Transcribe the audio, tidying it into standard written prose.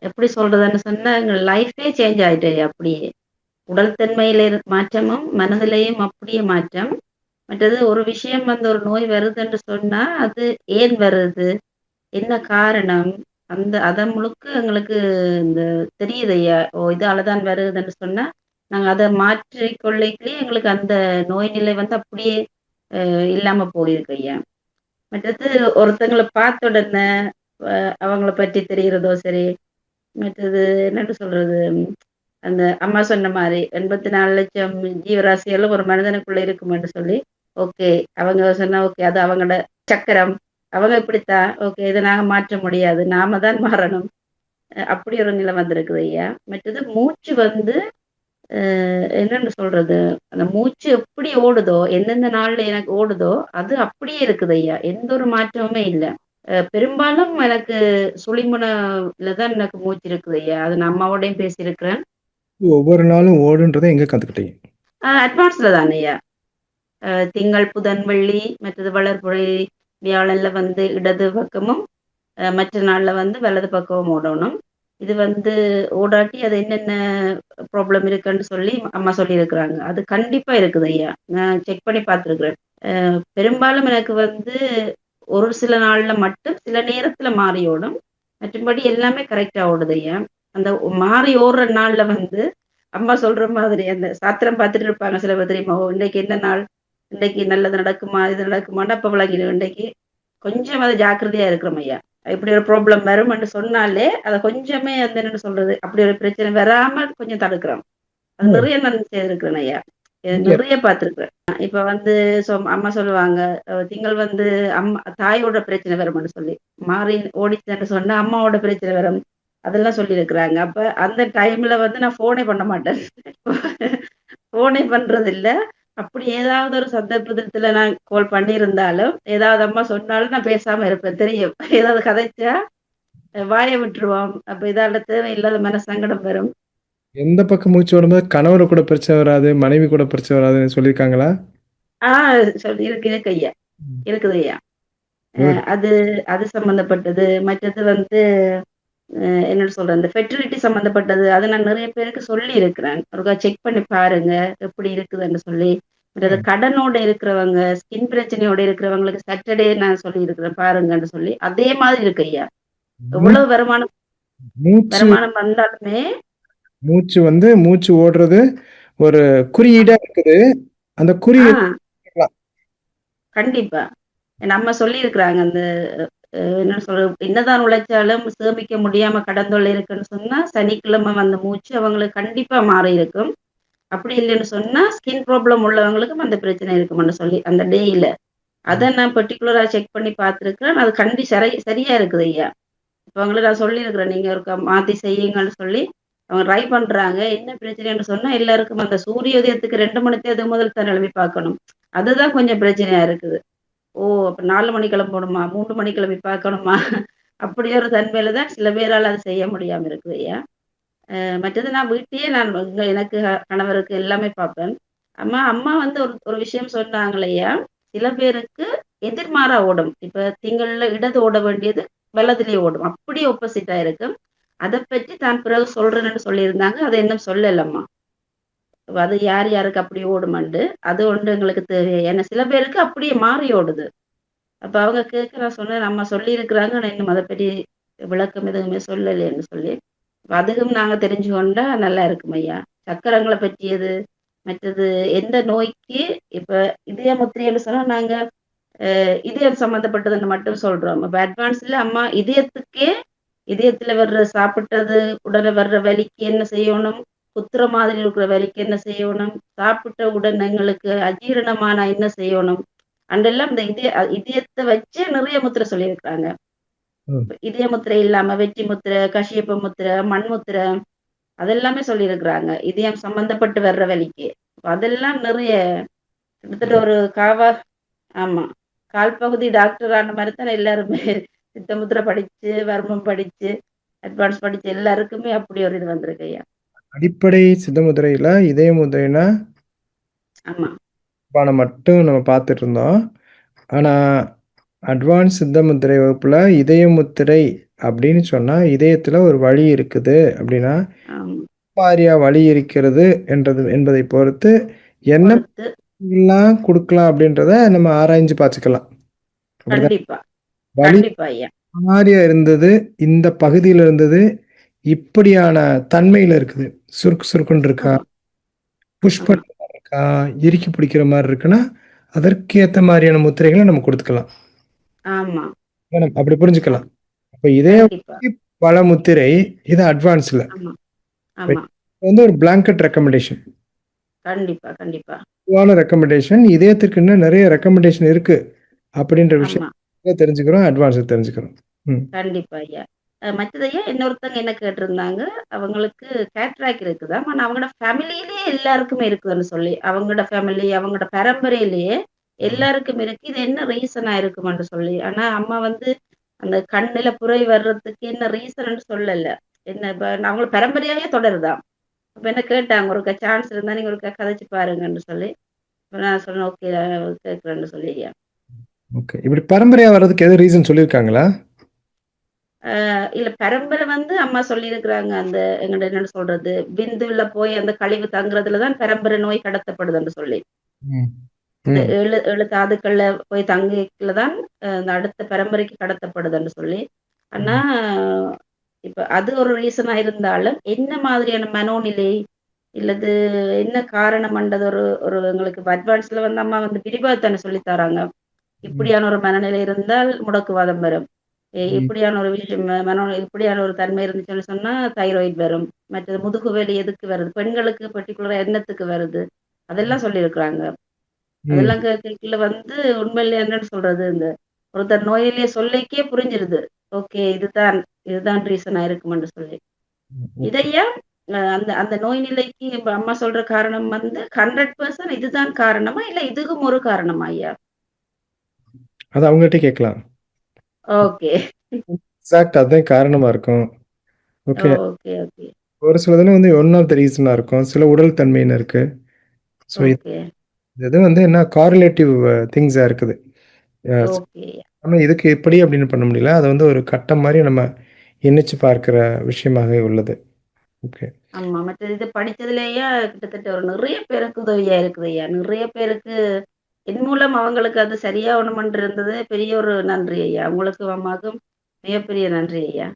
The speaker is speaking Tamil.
எப்படி சொல்றதுன்னு சொன்னா, எங்க லைஃபே சேஞ்ச் ஆயிட்டு அப்படியே. உடல் தன்மையில மாற்றமும், மனதிலேயும் அப்படியே மாற்றம். மற்றது ஒரு விஷயம் வந்து ஒரு நோய் வருதுன்னு சொன்னா, அது ஏன் வருது? என்ன காரணம்? அத முழுக்க எங்களுக்கு இந்த தெரியுதுய்யா. ஓ! இதால தான் வருதுன்னு சொன்னா, நாங்க அத மாற்றிக் கொள்ளைக்குள்ளயே எங்களுக்கு அந்த நோய் நிலை வந்து அப்படியே இல்லாம போயிருக்கு ஐயா. மற்றது ஒருத்தங்கள பார்த்த உடனே அவங்கள பற்றி தெரிகிறதோ சரி, மற்றது என்னன்னு சொல்றது? அந்த அம்மா சொன்ன மாரி 84,00,000 ஜீவராசிகளும் ஒரு மனிதனுக்குள்ள இருக்கும்ன்னு சொல்லி, ஓகே. அவங்க சொன்னா, ஓகே. அது அவங்களோட சக்கரம். அவங்க இப்படித்தான். ஓகே. இத நாங்க மாற்ற முடியாது. நாம தான் மாறணும். அப்படி ஒரு நிலை வந்திருக்குது ஐயா. மற்றது மூச்சு வந்து என்னன்னு சொல்றது? அந்த மூச்சு எப்படி ஓடுதோ, எந்தெந்த நாள்ல எனக்கு ஓடுதோ, அது அப்படியே இருக்குது ஐயா. எந்த ஒரு மாற்றமுமே இல்ல. பெரும்பாலும் எனக்கு சுழிமுனையில தான் எனக்கு மூச்சு இருக்குது ஐயா. அது நான் அம்மாவோடையும் பேசியிருக்கிறேன். ஒவ்வொரு நாளும் ஓடுன்றத எங்க கத்துக்கிட்டீங்க? அட்வான்ஸ்ல தானய்யா. திங்கள், புதன், வெள்ளி மற்றது வளர்பிறை, வியாழன்ல வந்து இடது பக்கமும், மற்ற நாள்ல வந்து வலது பக்கமும் ஓடணும். இது வந்து ஓடாட்டி அது என்னென்ன ப்ராப்ளம் இருக்குன்னு சொல்லி அம்மா சொல்லியிருக்கிறாங்க. அது கண்டிப்பா இருக்குது ஐயா. நான் செக் பண்ணி பார்த்துருக்கிறேன். பெரும்பாலும் எனக்கு வந்து ஒரு சில நாள்ல மட்டும் சில நேரத்துல மாறி ஓடும். மற்றபடி எல்லாமே கரெக்ட்டா ஓடுது ஐயா. அந்த மாறி ஓடுற நாள்ல வந்து அம்மா சொல்ற மாதிரி அந்த சாத்திரம் பார்த்துட்டு இருப்பாங்க சில பேர் தெரியுமா? ஓ! இன்னைக்கு என்ன நாள்? இன்னைக்கு நல்லது நடக்குமா? இது நடக்குமான்னு அப்ப விளங்கிடும். இன்னைக்கு கொஞ்சம் அது ஜாக்கிரதையா இருக்கிறோம் ஐயா. இப்படி ஒரு ப்ராப்ளம் வரும்ன்னு சொன்னாலே, அத கொஞ்சமே வந்து என்னன்னு சொல்றது? அப்படி ஒரு பிரச்சனை வராம கொஞ்சம் தடுக்கிறோம். அது ஓ! நிறைய நான் செய்திருக்கிறேன் ஐயா. இங்க நிறைய பார்த்துருக்கிறேன். இப்ப வந்து அம்மா சொல்லுவாங்க, திங்கள் வந்து தாயோட பிரச்சனை வரும்ன்னு சொல்லி. மாறி ஓடிச்சுன்னு சொன்னா அம்மாவோட பிரச்சனை வரும். அதெல்லாம் சொல்லியிருக்கிறாங்க. அப்ப அந்த டைம்ல வந்து நான் ஃபோனே பண்ண மாட்டேன். ஃபோனே பண்றதில்ல. அப்படி ஏதாவது ஒரு சந்தர்ப்பத்துல நான் கால் பண்ணியிருந்தாலும், ஏதாவது அம்மா சொன்னாலும் நான் பேசாம இருப்பேன். தெரியும். ஏதாவது கதைச்சா வாய விட்டுருவான். அப்ப இதால தேவையில்லாத மனசங்கடம் வரும். எந்த பக்கம் மூச்சு விடும்போது கணவர் கூட பிரச்சனை வராது, மனைவி கூட பிரச்சனை வராதுன்னு சொல்லியிருக்காங்களா? ஆ இருக்கு ஐயா. இருக்குது ஐயா. குட். அது அது சம்மந்தப்பட்டது. மற்றது வந்து என்னன்னு சொல்றது, இந்த ஃபெர்டிலிட்டி சம்மந்தப்பட்டது. அத நான் நெறைய பேருக்கு சொல்லியிருக்கிறேன். ஒருக்கா செக் பண்ணி பாருங்க, எப்படி இருக்குதுன்னு சொல்லி. மற்றது ம். கடனோட இருக்கிறவங்க, ஸ்கின் பிரச்சனையோட இருக்கிறவங்களுக்கு சாட்டர்டே நான் சொல்லியிருக்கிறேன் பாருங்கன்னு சொல்லி. அதே மாதிரி இருக்கு ஐயா. மூ எவ்வளவு வருமானம் மூச்சு வருமானம் வந்தாலுமே மூச்சு வந்து மூச்சு ஓடுறது ஒரு குறியீடா ஆமா. இருக்குது. அந்த ஆ குறியீடு கண்டிப்பா. நம்ம சொல்லியிருக்கிறாங்க. அந்த என்ன சொல்றது, என்னதான் உழைச்சாலும் சேமிக்க முடியாம கடன் தொல்லை இருக்குன்னு சொன்னா, சனிக்கிழமை வந்த மூச்சு அவங்களுக்கு கண்டிப்பா மாறி இருக்கும். அப்படி இல்லைன்னு சொன்னா, ஸ்கின் ப்ராப்ளம் உள்ளவங்களுக்கும் அந்த பிரச்சனை இருக்கும்னு சொல்லி, அந்த டேயில. அத நான் பர்ட்டிகுலரா செக் பண்ணி பார்த்துருக்கிறேன். அது சரியா இருக்குது ஐயா. இப்ப அவங்களுக்கு நான் சொல்லியிருக்கிறேன். நீங்க ஒருக்கா மாத்தி செய்யுங்கன்னு சொல்லி, அவங்க ட்ரை பண்றாங்க. என்ன பிரச்சனைன்னு சொன்னா, எல்லாருக்கும் அந்த சூரிய உதயத்துக்கு 2 மணிக்கு அது முதல் தான் எழுப்பி பார்க்கணும். அதுதான் கொஞ்சம் பிரச்சனையா இருக்குது. ஓ! அப்ப 4 மணிக்கு கிளம்பணுமா? 3 மணிக்கு கிளம்பி பார்க்கணுமா? அப்படி ஒரு தன்மையில தான் சில பேரால அது செய்ய முடியாம இருக்குது ஐயா. மற்றது நான் வீட்லயே நான் எனக்கு கணவருக்கு எல்லாமே பார்ப்பேன். அம்மா அம்மா வந்து ஒரு ஒரு விஷயம் சொன்னாங்கல்லையா, சில பேருக்கு எதிர்மாறா ஓடும். இப்ப திங்கள்ல இடது ஓட வேண்டியது வலதிலே ஓடும். அப்படியே ஆப்போசிட்டா இருக்கும். அத பற்றி தான் பிறகு சொல்றேன்னு சொல்லியிருந்தாங்க. அத இன்னும் சொல்லலம்மா. அது யார் யாருக்கு அப்படி ஓடுமண்டு. அது ஒன்று எங்களுக்கு தேவை. ஏன்னா சில பேருக்கு அப்படியே மாறி ஓடுது. அப்ப அவங்க கேட்க நான் சொன்னேன், "அம்மா சொல்லியிருக்கிறாங்க. ஆனா இன்னும் அத பத்தி விளக்கம் எதுவுமே சொல்லலேன்னு" சொல்லி. அதுவும் நாங்க தெரிஞ்சுக்கொண்டா நல்லா இருக்கும் ஐயா. சக்கரங்கள பற்றியது, மற்றது எந்த நோய்க்கு இப்ப இதய முத்திரைன்னு சொன்னா நாங்க இதயம் சம்மந்தப்பட்டதுன்னு மட்டும் சொல்றோம். இப்ப அட்வான்ஸ்ல அம்மா இதயத்துல வர்ற சாப்பிட்டது உடனே வர்ற வலிக்கு என்ன செய்யணும்? குத்துற மாதிரி இருக்கிற வலிக்கு என்ன செய்யணும்? சாப்பிட்ட உடனே எங்களுக்கு அஜீரணமானா என்ன செய்யணும்? அண்டெல்லாம் இந்த இதயத்த வச்சு நிறைய முத்திரை சொல்லியிருக்காங்க. ம். இதய முத்திரை இல்லாம வெற்றி முத்திரை, கஷியப்ப முத்திரை, மண் முத்திரை அதெல்லாமே சொல்லியிருக்கிறாங்க. இதயம் சம்மந்தப்பட்டு வர்ற வலிக்கு. அதெல்லாம் நிறைய கிட்டத்தட்ட ஒரு ஆமா. கால் பகுதி டாக்டர் ஆன மாரி தான் எல்லாருமே சித்தமுத்திரை படிச்சு, வர்மம் படிச்சு, அட்வான்ஸ் படிச்ச எல்லாருக்குமே அப்படி ஒரு இது வந்திருக்கு ஐயா. அடிப்படை சித்த முத்திரையில இதய முத்திரைனா ஆமா. பானம் மட்டும் நம்ம பார்த்துட்டு இருந்தோம். ஆனா, அட்வான்ஸ் சித்த முத்திரை வகுப்புல இதய முத்திரை அப்படின்னு சொன்னா, இதயத்துல ஒரு வலி இருக்குது அப்படின்னா, ஆமா. மாரியா வலி இருக்கிறது என்பதை பொறுத்து என்ன பொறுத்து எல்லாம் குடுக்கலாம் அப்படின்றத நம்ம ஆராய்ஞ்சு பார்த்துக்கலாம். அப்படிதான். கண்டிப்பா, வலி கண்டிப்பா ஐயா. மாரியா இருந்தது, இந்த பகுதியில இருந்தது, இப்படியான தன்மையில இருக்குது. சுருக்கு சுருக்குன்னு இருக்கா? ஆமா, புஷ் ஆமா, பண்ற மாரி இருக்கா? இறுக்கி பிடிக்கிற மாரி இருக்குன்னா, அதற்கு ஏத்த மாரியான முத்திரைகள நம்ம குடுத்துக்கலாம். ஆமா, மேடம் அப்படி புரிஞ்சுக்கலாம். ஆமா. அப்ப இதய கண்டிப்பா. வலிக்கு பல முத்திரை, இது அட்வான்ஸ்ல. ஆமா, ரைட். ஆமா. இது வந்து ஒரு பிளாங்கெட் ரெக்கமெண்டேஷன். கண்டிப்பா, கண்டிப்பா. பொதுவான ரெக்கமெண்டேஷன். இதயத்திற்கு இன்னும் நெறைய ரெக்கமெண்டேஷன் இருக்கு. அப்படின்ற ஆமா. விஷயம் தெரிஞ்சுக்கிறோம். அட்வான்ஸ தெரிஞ்சுக்கிறோம். ம். கண்டிப்பா ஐயா. மற்றது ஐயா இன்னொருத்தங்க என்ன கேட்டிருந்தாங்க, அவங்களுக்கு கேட்ராக்ட் இருக்குதாம். ஆனா அவங்களோட ஃபேமிலியிலேயே எல்லாருக்குமே இருக்குதுன்னு சொல்லி. அவங்களோட ஃபேமிலி, அவங்களோட பரம்பரையிலேயே எல்லாருக்கும் இருக்கு. இது என்ன ரீசனா இருக்கும்ன்னு சொல்லி. ஆனா அம்மா வந்து அந்த கண்ணுல புரை வர்றதுக்கு என்ன ரீசன்னு சொல்லல. என்ன இப்ப அவங்கள பரம்பரையாவே தொடருதாம். அப்ப என்ன கேட்டாங்க, ஒருக்கா சான்ஸ் இருந்தா நீங்க ஒருக்கா கதைச்சு பாருங்கன்னு சொல்லி. அப்ப நான் சொன்னேன், ஓகே கேட்கிறேன்னு சொல்லி ஐயா. ஓகே. இப்படி பரம்பரையா வர்றதுக்கு எதுவும் ரீசன் சொல்லியிருக்காங்களா? இல்ல பரம்பரை வந்து அம்மா சொல்லியிருக்கிறாங்க. அந்த எங்கட என்னன்னு சொல்றது, விந்துல போய் அந்த கழிவு தங்குறதுல தான் பரம்பரை நோய் கடத்தப்படுதுன்னு சொல்லி. ம். அந்த ம். 7 தாதுக்கள்ல போய் தங்கிக்கல தான் அந்த அடுத்த பரம்பரைக்கு கடத்தப்படுதுன்னு சொல்லி. ஆனா, ம். இப்ப அது ஒரு ரீசனா இருந்தாலும், என்ன மாதிரியான மனோநிலை, இல்லது என்ன காரணம்ன்றது ஒரு ஒரு எங்களுக்கு அட்வான்ஸ்ல வந்து அம்மா வந்து விரிவா தானே சொல்லி தராங்க. ம். இப்படியான ஒரு மனநிலை இருந்தால் முடக்குவாதம் வரும். ம். இப்படியான ஒரு விஷயம் மனோ இப்படியான ஒரு தன்மை இருந்துச்சுன்னு சொன்னா தைராய்டு வரும். மற்றது முதுகு வலி எதுக்கு வருது? பெண்களுக்கு பர்ட்டிகுலரா எண்ணத்துக்கு வருது? அதெல்லாம் சொல்லியிருக்கிறாங்க. ம். அதெல்லாம் கேட்கல வந்து உண்மையிலே என்னன்னு சொல்றது, இந்த ஒருத்தர் நோயாளிய சொல்லிக்கே புரிஞ்சிருது. ஓகே இதுதான் இதுதான் ரீசனா இருக்கும்ன்னு சொல்லி. ஓகே. இதையா அந்த அந்த நோய் நிலைக்கு இப்ப அம்மா சொல்ற காரணம் வந்து 100% இதுதான் காரணமா? இல்ல இதுவும் ஒரு காரணமா ஐயா? அத அவங்ககிட்ட கேட்கலாம். ஓகே. எக்ஸாக்ட் அதான் காரணமா இருக்கும். ஓகே. ஓகே, ஓகே, ஒரு சிலதுல வந்து ஒன் ஆஃப் த ரீசனா இருக்கும். சில உடல் தன்மையின்னு இருக்கு. ஸோ ஓகே, இது வந்து என்ன காரிலேட்டிவ் திங்ஸா இருக்குது. அ ஓகே. ஆனா இதுக்கு இப்படி அப்படின்னு பண்ண முடியல. அது வந்து ஒரு கட்டம் மாரி நம்ம எண்ணிச்சு பார்க்கிற விஷயமாகவே உள்ளது. ஓகே. ஆமா. மற்றது இது படிச்சதுலயே கிட்டத்தட்ட ஒரு நிறைய பேருக்கு உதவியா இருக்குது ஐயா. நிறைய பேருக்கு என் மூலம் அவங்களுக்கு அது சரியாகணுமென்று இருந்தது பெரிய ஒரு நன்றி ஐயா. உங்களுக்கும் அம்மாவுக்கும் மிகப்பெரிய நன்றி ஐயா.